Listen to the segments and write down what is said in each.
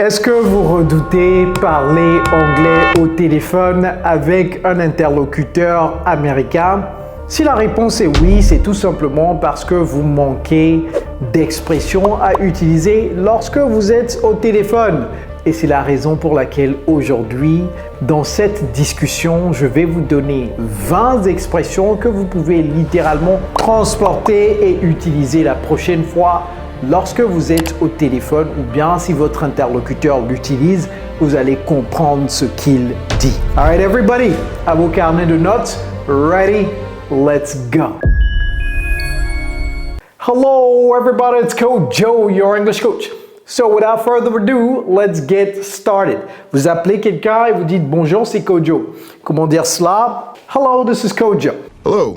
Est-ce que vous redoutez parler anglais au téléphone avec un interlocuteur américain? Si la réponse est oui, c'est tout simplement parce que vous manquez d'expressions à utiliser lorsque vous êtes au téléphone. Et c'est la raison pour laquelle aujourd'hui, dans cette discussion, je vais vous donner 20 expressions que vous pouvez littéralement transporter et utiliser la prochaine fois lorsque vous êtes au téléphone ou bien si votre interlocuteur l'utilise, vous allez comprendre ce qu'il dit. All right, everybody, à vos carnets de notes, ready? Let's go. Hello, everybody, it's Coach Joe, your English coach. So, without further ado, let's get started. Vous appelez quelqu'un et vous dites bonjour, c'est Coach Joe. Comment dire cela? Hello, this is Coach Joe. Hello,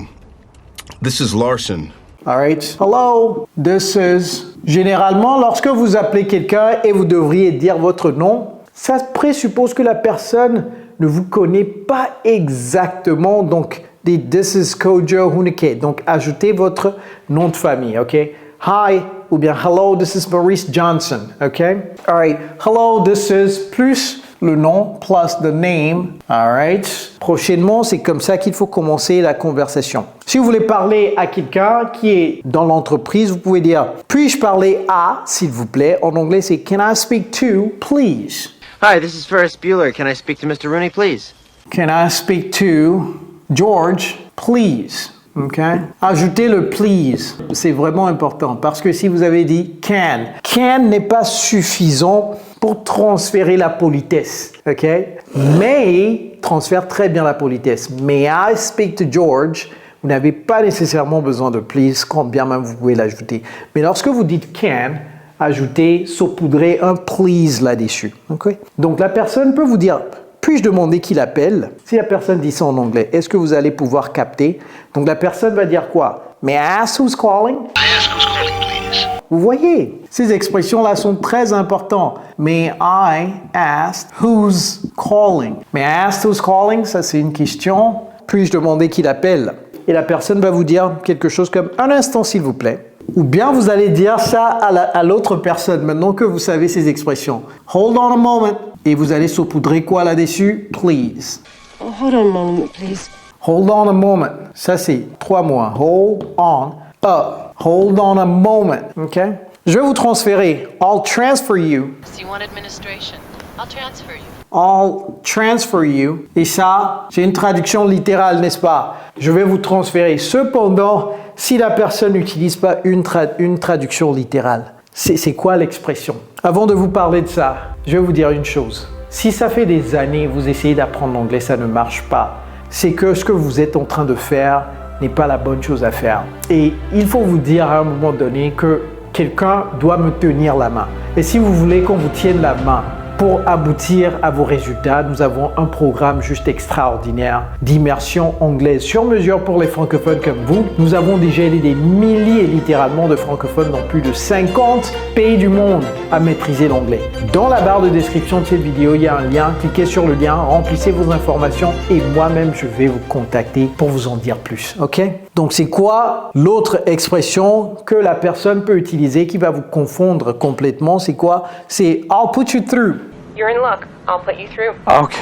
this is Larson. All right. Hello, this is. Généralement, lorsque vous appelez quelqu'un et vous devriez dire votre nom, ça présuppose que la personne ne vous connaît pas exactement. Donc, dites this is Kojo Huneke. Donc, ajoutez votre nom de famille, ok? Hi, ou bien hello, this is Maurice Johnson, ok? All right. Hello, this is plus le nom plus the name. All right. Prochainement, c'est comme ça qu'il faut commencer la conversation. Si vous voulez parler à quelqu'un qui est dans l'entreprise, vous pouvez dire « Puis-je parler à, s'il vous plaît ?» En anglais, c'est « Can I speak to, please ?» Hi, this is Ferris Bueller. Can I speak to Mr. Rooney, please? Can I speak to George, please? OK? Ajoutez le please. C'est vraiment important parce que si vous avez dit can n'est pas suffisant pour transférer la politesse. OK? May transfère très bien la politesse. May I speak to George? Vous n'avez pas nécessairement besoin de please, quand bien même vous pouvez l'ajouter. Mais lorsque vous dites can, ajoutez, saupoudrez un please là-dessus. Okay? Donc la personne peut vous dire, puis-je demander qui l'appelle? Si la personne dit ça en anglais, est-ce que vous allez pouvoir capter? Donc la personne va dire quoi? May I ask who's calling? I ask who's calling, please. Vous voyez, ces expressions-là sont très importantes. May I ask who's calling? May I ask who's calling? Ça, c'est une question. Puis-je demander qui l'appelle? Et la personne va vous dire quelque chose comme « un instant, s'il vous plaît ». Ou bien vous allez dire ça à l'autre personne, maintenant que vous savez ces expressions. « Hold on a moment ». Et vous allez saupoudrer quoi là-dessus? « Please ». Oh, hold on a moment, please. « Hold on a moment ». Ça, c'est 3 mots. « Hold on a ». « Hold on a moment ». OK? Je vais vous transférer. « I'll transfer you ». Do you want administration? I'll transfer you. I'll transfer you. Et ça, c'est une traduction littérale, n'est-ce pas? Je vais vous transférer. Cependant, si la personne n'utilise pas une traduction littérale, c'est quoi l'expression? Avant de vous parler de ça, je vais vous dire une chose. Si ça fait des années que vous essayez d'apprendre l'anglais, ça ne marche pas. C'est que ce que vous êtes en train de faire n'est pas la bonne chose à faire. Et il faut vous dire à un moment donné que quelqu'un doit me tenir la main. Et si vous voulez qu'on vous tienne la main, pour aboutir à vos résultats, nous avons un programme juste extraordinaire d'immersion anglaise sur mesure pour les francophones comme vous. Nous avons déjà aidé des milliers littéralement de francophones dans plus de 50 pays du monde à maîtriser l'anglais. Dans la barre de description de cette vidéo, il y a un lien. Cliquez sur le lien, remplissez vos informations et moi-même, je vais vous contacter pour vous en dire plus. OK? Donc, c'est quoi l'autre expression que la personne peut utiliser qui va vous confondre complètement? C'est quoi? C'est « I'll put you through ». You're in luck. I'll put you through. OK.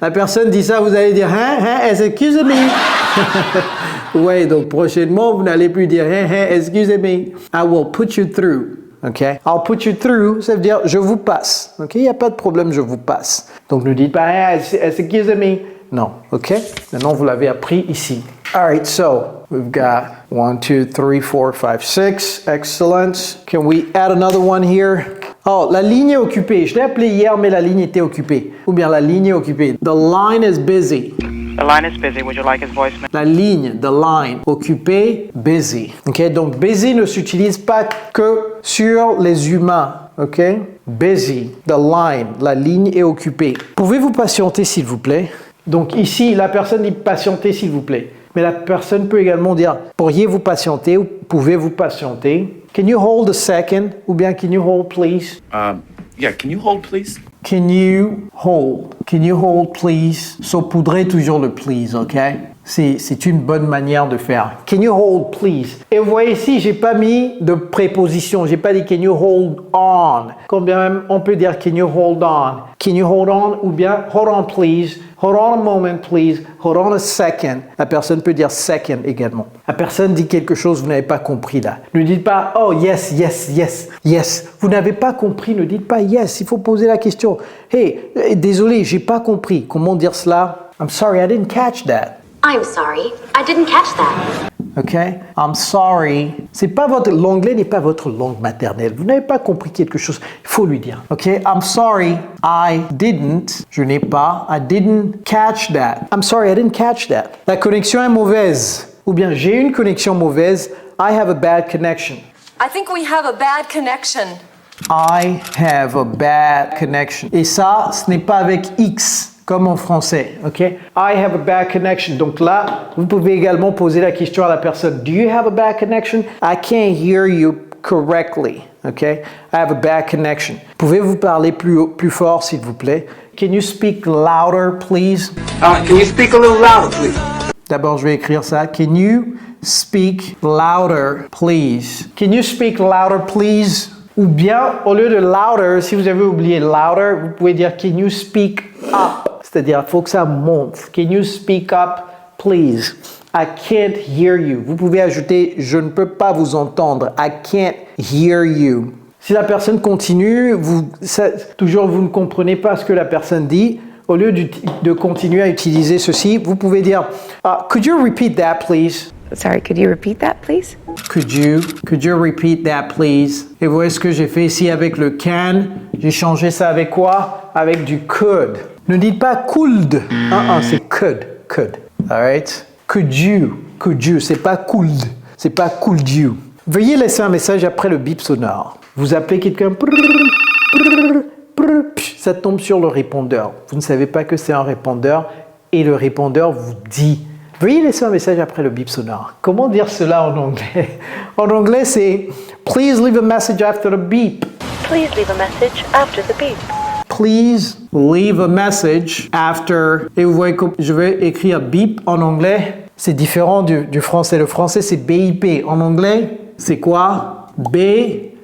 La personne dit ça, vous allez dire « Hein, excusez-moi ». Oui, donc prochainement, vous n'allez plus dire « Hein, excusez-moi ». I will put you through. OK? I'll put you through, ça veut dire « je vous passe ». OK? Il n'y a pas de problème, je vous passe. Donc, ne dites pas « Hein, excusez-moi ». Non, OK? Maintenant, vous l'avez appris ici. All right, so we've got 1, 2, 3, 4, 5, 6. Excellent. Can we add another one here? Oh, la ligne est occupée. Je l'ai appelé hier, mais la ligne était occupée. Ou bien la ligne est occupée. The line is busy. The line is busy. Would you like his voicemail? La ligne, the line, occupée, busy. OK? Donc, busy ne s'utilise pas que sur les humains. OK? Busy, the line, la ligne est occupée. Pouvez-vous patienter, s'il vous plaît? Donc ici, la personne dit patienter s'il vous plaît. Mais la personne peut également dire pourriez-vous patienter ou pouvez-vous patienter? Can you hold a second? Ou bien can you hold please? Yeah, can you hold, please? Can you hold? Can you hold please? Saupoudrez toujours le please, OK? C'est une bonne manière de faire. Can you hold please? Et vous voyez ici, j'ai pas mis de préposition. J'ai pas dit can you hold on. Quand bien même on peut dire can you hold on. Can you hold on ou bien hold on please. Hold on a moment please. Hold on a second. La personne peut dire second également. La personne dit quelque chose, vous n'avez pas compris là. Ne dites pas oh yes, yes, yes, yes. Vous n'avez pas compris, ne dites pas yes. Il faut poser la question. Hey, désolé, j'ai pas compris. Comment dire cela? I'm sorry, I didn't catch that. I'm sorry, I didn't catch that. Okay? I'm sorry. L'anglais n'est pas votre langue maternelle. Vous n'avez pas compris quelque chose. Il faut lui dire. Okay? I'm sorry, I didn't. Je n'ai pas. I didn't catch that. I'm sorry, I didn't catch that. La connexion est mauvaise. Ou bien j'ai une connexion mauvaise. I have a bad connection. I think we have a bad connection. I have a bad connection. Et ça, ce n'est pas avec X. Comme en français, ok? I have a bad connection. Donc là, vous pouvez également poser la question à la personne. Do you have a bad connection? I can't hear you correctly, ok? I have a bad connection. Pouvez-vous parler plus fort, s'il vous plaît? Can you speak louder, please? Can you speak a little louder, please? D'abord, je vais écrire ça. Can you speak louder, please? Can you speak louder, please? Ou bien, au lieu de louder, si vous avez oublié louder, vous pouvez dire can you speak up? C'est-à-dire, il faut que ça monte. Can you speak up, please? I can't hear you. Vous pouvez ajouter je ne peux pas vous entendre. I can't hear you. Si la personne continue, vous ne comprenez pas ce que la personne dit, au lieu de continuer à utiliser ceci, vous pouvez dire could you repeat that, please? Sorry, could you repeat that, please? Could you repeat that, please? Et vous voyez ce que j'ai fait ici avec le can. J'ai changé ça avec quoi? Avec du could. Ne dites pas could. C'est could. All right? Could you. C'est pas could. C'est pas could you. Veuillez laisser un message après le bip sonore. Vous appelez quelqu'un. Ça tombe sur le répondeur. Vous ne savez pas que c'est un répondeur et le répondeur vous dit. Veuillez laisser un message après le bip sonore. Comment dire cela en anglais? En anglais, c'est Please leave a message after the beep. Please leave a message after the beep. Please leave a message after. Et vous voyez que je vais écrire beep en anglais. C'est différent du français. Le français, c'est BIP. En anglais, c'est quoi? B-2-E-P.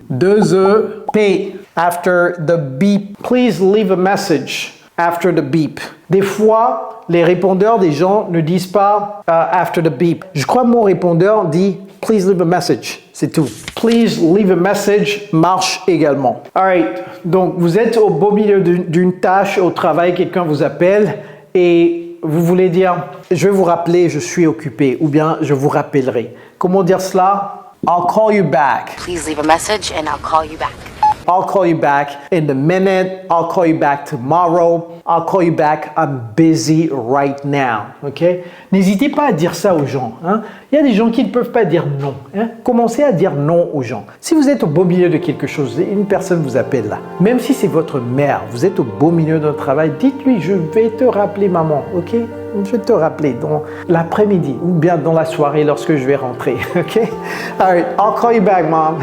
After the beep. Please leave a message after the beep. Des fois, les répondeurs des gens ne disent pas after the beep. Je crois que mon répondeur dit please leave a message. C'est tout. Please leave a message marche également. Alright. Donc, vous êtes au beau milieu d'une tâche au travail, quelqu'un vous appelle et vous voulez dire je vais vous rappeler, je suis occupé ou bien je vous rappellerai. Comment dire cela? I'll call you back. Please leave a message and I'll call you back. I'll call you back in a minute. I'll call you back tomorrow. I'll call you back. I'm busy right now. OK? N'hésitez pas à dire ça aux gens. Hein? Il y a des gens qui ne peuvent pas dire non. Hein? Commencez à dire non aux gens. Si vous êtes au beau milieu de quelque chose, une personne vous appelle là, même si c'est votre mère, vous êtes au beau milieu d'un travail, dites-lui, je vais te rappeler maman. OK? Je vais te rappeler dans l'après-midi ou bien dans la soirée lorsque je vais rentrer. OK? All right. I'll call you back, mom.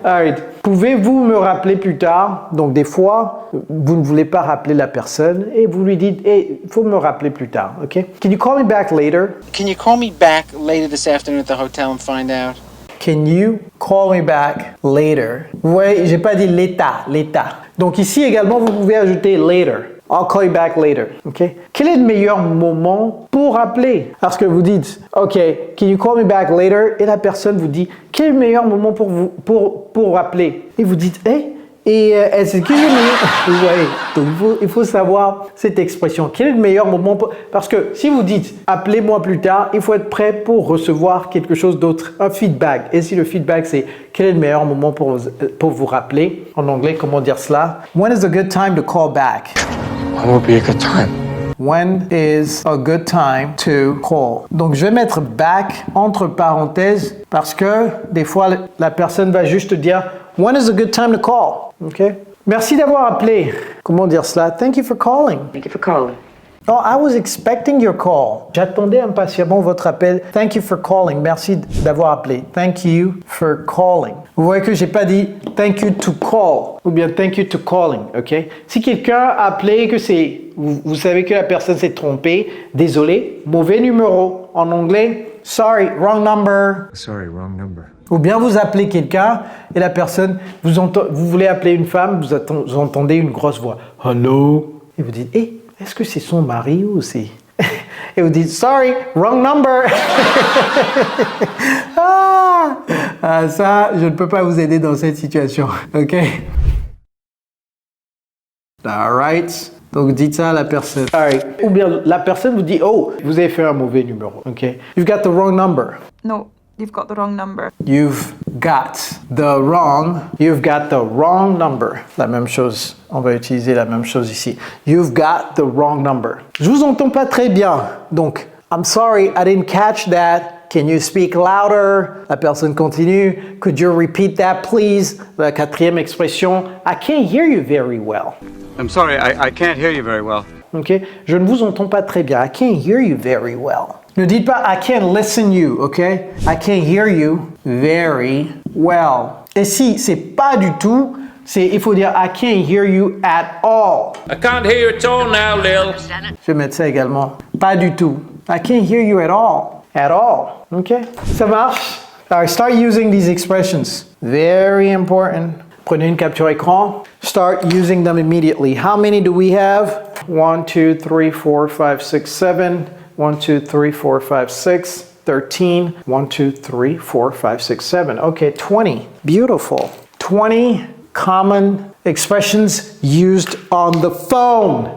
Alright. Pouvez-vous me rappeler plus tard? Donc des fois, vous ne voulez pas rappeler la personne et vous lui dites, hey, il faut me rappeler plus tard, ok? Can you call me back later? Can you call me back later this afternoon at the hotel and find out? Can you call me back later? Vous voyez, j'ai pas dit l'état. Donc ici également, vous pouvez ajouter later. I'll call you back later. Okay? Quel est le meilleur moment pour appeler? Parce que vous dites, OK, can you call me back later? Et la personne vous dit, quel est le meilleur moment pour appeler? Et vous dites, est-ce que je ouais. Donc il faut savoir cette expression. Quel est le meilleur moment Parce que si vous dites, appelez-moi plus tard, il faut être prêt pour recevoir quelque chose d'autre, un feedback. Et si le feedback c'est, quel est le meilleur moment pour vous rappeler? En anglais, comment dire cela? When is a good time to call back? When would be a good time? When is a good time to call? Donc, je vais mettre back entre parenthèses parce que des fois, la personne va juste dire when is a good time to call? OK? Merci d'avoir appelé. Comment dire cela? Thank you for calling. Thank you for calling. Oh, I was expecting your call. J'attendais impatiemment votre appel. Thank you for calling. Merci d'avoir appelé. Thank you for calling. Vous voyez que j'ai pas dit thank you to call ou bien thank you to calling, ok? Si quelqu'un a appelé que c'est, vous savez que la personne s'est trompée, désolé, mauvais numéro. En anglais, sorry, wrong number. Sorry, wrong number. Ou bien vous appelez quelqu'un et la personne, vous voulez appeler une femme, vous entendez une grosse voix. Hello. Et vous dites, hey, est-ce que c'est son mari ou c'est... Et vous dites, sorry, wrong number. Ça, je ne peux pas vous aider dans cette situation. OK? All right. Donc, dites ça à la personne. All right. Ou bien la personne vous dit, oh, vous avez fait un mauvais numéro. OK? You've got the wrong number. No, you've got the wrong number. You've got the wrong number. La même chose. On va utiliser la même chose ici. You've got the wrong number. Je vous entends pas très bien. Donc, I'm sorry, I didn't catch that. Can you speak louder? La personne continue. Could you repeat that, please? La quatrième expression. I can't hear you very well. I'm sorry, I can't hear you very well. OK? Je ne vous entends pas très bien. I can't hear you very well. Ne dites pas I can't listen you, OK? I can't hear you very well. Et si c'est pas du tout, il faut dire I can't hear you at all. I can't hear you at all now, Lil. Je vais mettre ça également. Pas du tout. I can't hear you at all. At all. OK? Ça marche? All right, start using these expressions. Very important. Prenez une capture écran. Start using them immediately. How many do we have? 1, 2, 3, 4, 5, 6, 7. 1, 2, 3, 4, 5, 6. 13. 1, 2, 3, 4, 5, 6, 7. Okay, 20. Beautiful. 20 common expressions used on the phone.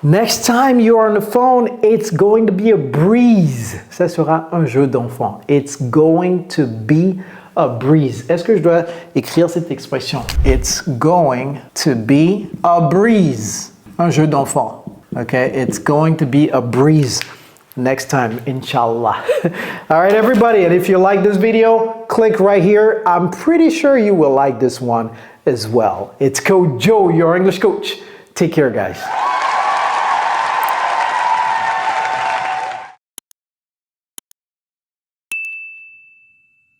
Next time you're on the phone, it's going to be a breeze. Ça sera un jeu d'enfant. It's going to be a breeze. Est-ce que je dois écrire cette expression? It's going to be a breeze. Un jeu d'enfant. Okay? It's going to be a breeze next time, inshallah. All right, everybody. And if you like this video, click right here. I'm pretty sure you will like this one as well. It's Coach Joe, your English coach. Take care, guys.